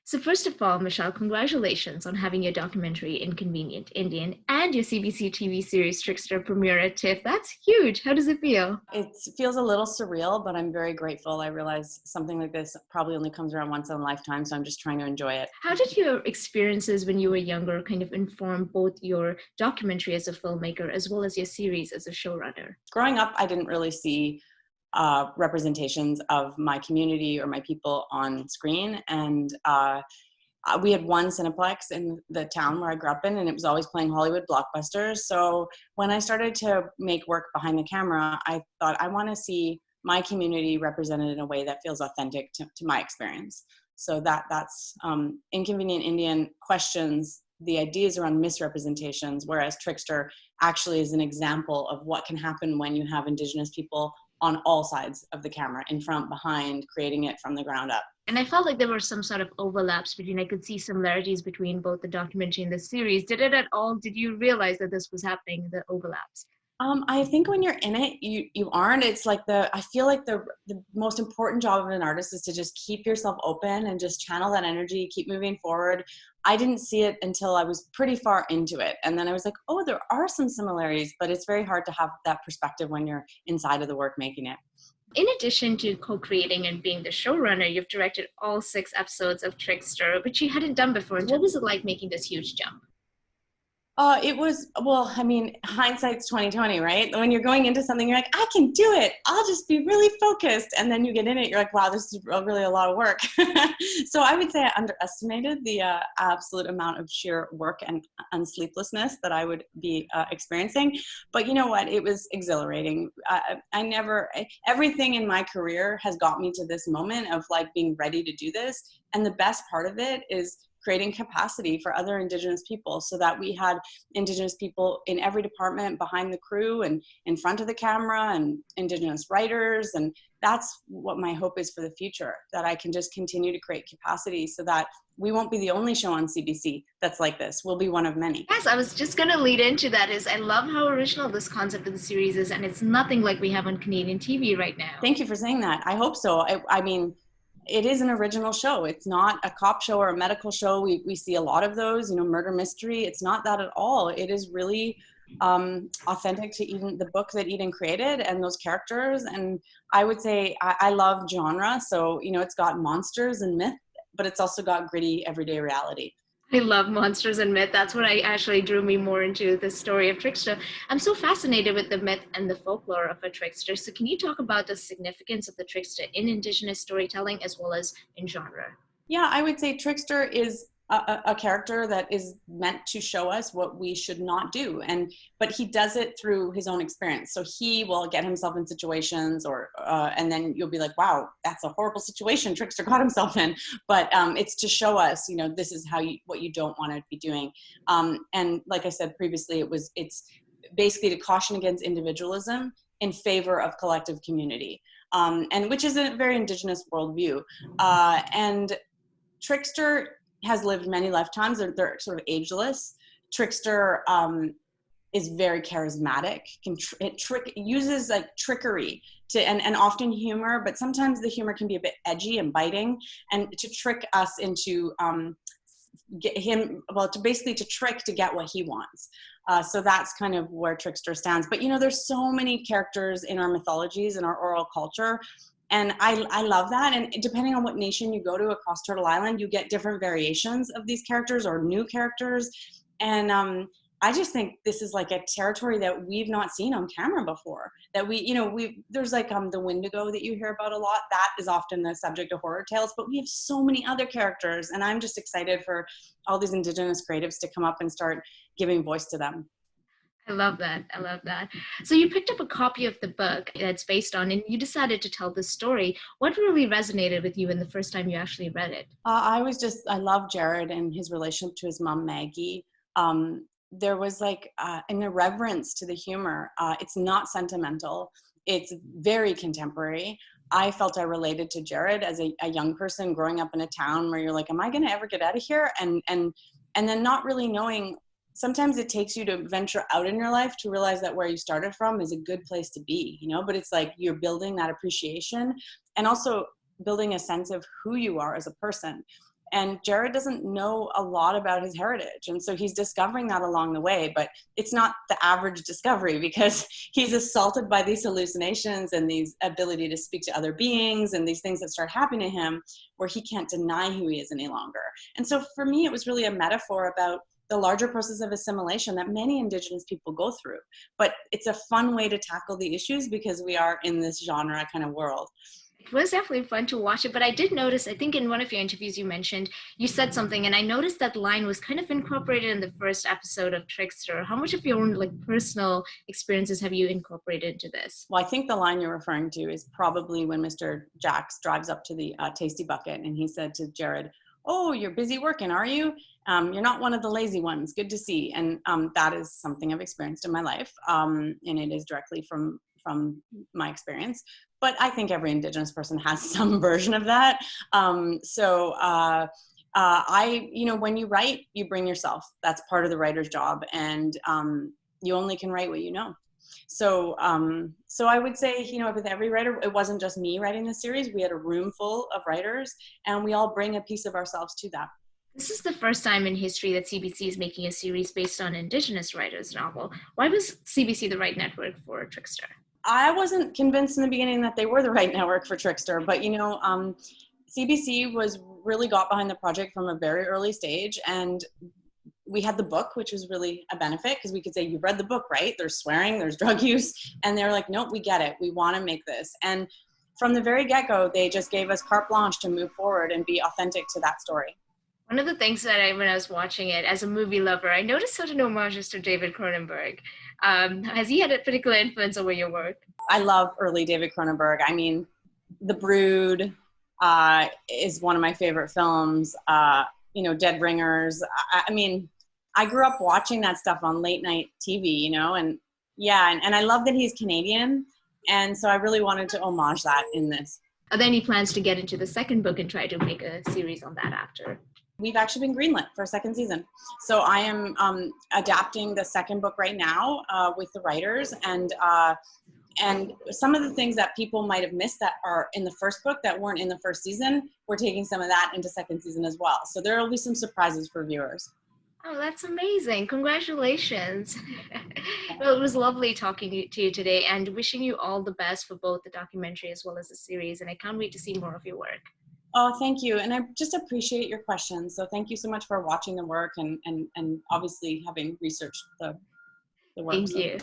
So first of all, Michelle, congratulations on having your documentary Inconvenient Indian and your CBC TV series Trickster premiere at TIFF. That's huge. How does it feel? It feels a little surreal, but I'm very grateful. I realize something like this probably only comes around once in a lifetime, so I'm just trying to enjoy it. How did your experiences when you were younger kind of inform both your documentary as a filmmaker as well as your series as a showrunner? Growing up, I didn't really see representations of my community or my people on screen, and we had one Cineplex in the town where I grew up in, and it was always playing Hollywood blockbusters. So when I started to make work behind the camera, I thought I want to see my community represented in a way that feels authentic to my experience. So that's Inconvenient Indian questions the ideas around misrepresentations, whereas Trickster actually is an example of what can happen when you have Indigenous people on all sides of the camera, in front, behind, creating it from the ground up. And I felt like there were some sort of overlaps between, I could see similarities between both the documentary and the series. Did you realize that this was happening, the overlaps? I think when you're in it, you aren't. It's like I feel like the most important job of an artist is to just keep yourself open and just channel that energy, keep moving forward. I didn't see it until I was pretty far into it. And then I was like, oh, there are some similarities, but it's very hard to have that perspective when you're inside of the work making it. In addition to co-creating and being the showrunner, you've directed all 6 episodes of Trickster, which you hadn't done before. What was it like making this huge jump? It was, well, I mean, hindsight's 2020, right? When you're going into something, you're like, I can do it. I'll just be really focused. And then you get in it, you're like, wow, this is really a lot of work. So I would say I underestimated the absolute amount of sheer work and unsleeplessness that I would be experiencing. But you know what? It was exhilarating. Everything in my career has got me to this moment of like being ready to do this. And the best part of it is creating capacity for other Indigenous people, so that we had Indigenous people in every department, behind the crew and in front of the camera, and Indigenous writers. And that's what my hope is for the future, that I can just continue to create capacity so that we won't be the only show on CBC that's like this. We'll be one of many. Yes, I was just going to lead into that. I love how original this concept of the series is, and it's nothing like we have on Canadian TV right now. Thank you for saying that. I hope so. I mean, it is an original show. It's not a cop show or a medical show. We see a lot of those, murder mystery. It's not that at all. It is really authentic to Eden, the book that Eden created, and those characters. And I would say I love genre. So, it's got monsters and myth, but it's also got gritty everyday reality. I love monsters and myth. That's what actually drew me more into the story of Trickster. I'm so fascinated with the myth and the folklore of a trickster. So can you talk about the significance of the trickster in Indigenous storytelling as well as in genre? Yeah, I would say Trickster is a character that is meant to show us what we should not do, but he does it through his own experience. So he will get himself in situations, and then you'll be like, wow, that's a horrible situation Trickster got himself in. But it's to show us, this is what you don't want to be doing. And like I said previously, it's basically to caution against individualism in favor of collective community, and which is a very Indigenous worldview. And Trickster has lived many lifetimes. They're sort of ageless. Trickster is very charismatic. It uses like trickery and often humor, but sometimes the humor can be a bit edgy and biting, and to trick us into to trick to get what he wants. So that's kind of where Trickster stands. But there's so many characters in our mythologies and our oral culture. And I love that. And depending on what nation you go to across Turtle Island, you get different variations of these characters or new characters. And I just think this is like a territory that we've not seen on camera before. That there's like the Wendigo that you hear about a lot. That is often the subject of horror tales, but we have so many other characters. And I'm just excited for all these Indigenous creatives to come up and start giving voice to them. I love that. So you picked up a copy of the book that's based on, and you decided to tell this story. What really resonated with you in the first time you actually read it? I love Jared and his relationship to his mom, Maggie. There was like an irreverence to the humor. It's not sentimental. It's very contemporary. I felt I related to Jared as a young person growing up in a town where you're like, am I going to ever get out of here? And then not really knowing. Sometimes it takes you to venture out in your life to realize that where you started from is a good place to be, but it's like you're building that appreciation and also building a sense of who you are as a person. And Jared doesn't know a lot about his heritage. And so he's discovering that along the way, but it's not the average discovery because he's assaulted by these hallucinations and these ability to speak to other beings and these things that start happening to him where he can't deny who he is any longer. And so for me, it was really a metaphor about the larger process of assimilation that many Indigenous people go through. But it's a fun way to tackle the issues because we are in this genre kind of world. It was definitely fun to watch it, but I did notice, I think in one of your interviews you mentioned, you said something, and I noticed that line was kind of incorporated in the first episode of Trickster. How much of your own like personal experiences have you incorporated into this? Well, I think the line you're referring to is probably when Mr. Jax drives up to the Tasty Bucket and he said to Jared, "Oh, you're busy working, are you? You're not one of the lazy ones. Good to see." And that is something I've experienced in my life, and it is directly from my experience. But I think every Indigenous person has some version of that. When you write, you bring yourself. That's part of the writer's job, and you only can write what you know. So I would say, with every writer, it wasn't just me writing this series. We had a room full of writers, and we all bring a piece of ourselves to that. This is the first time in history that CBC is making a series based on Indigenous writers' novel. Why was CBC the right network for Trickster? I wasn't convinced in the beginning that they were the right network for Trickster, but CBC really got behind the project from a very early stage, and we had the book, which was really a benefit because we could say, "You've read the book, right? There's swearing, there's drug use," and they're like, "Nope, we get it. We want to make this." And from the very get-go, they just gave us carte blanche to move forward and be authentic to that story. One of the things that when I was watching it as a movie lover, I noticed certain homages to David Cronenberg. Has he had a particular influence over your work? I love early David Cronenberg. I mean, The Brood is one of my favorite films. Dead Ringers. I grew up watching that stuff on late night TV, and I love that he's Canadian. And so I really wanted to homage that in this. Are there any plans to get into the second book and try to make a series on that after? We've actually been greenlit for a second season. So I am adapting the second book right now with the writers. And some of the things that people might have missed that are in the first book that weren't in the first season, we're taking some of that into second season as well. So there will be some surprises for viewers. Oh, that's amazing. Congratulations. Well, it was lovely talking to you today and wishing you all the best for both the documentary as well as the series. And I can't wait to see more of your work. Oh, thank you. And I just appreciate your questions. So thank you so much for watching the work and obviously having researched the work. Thank you.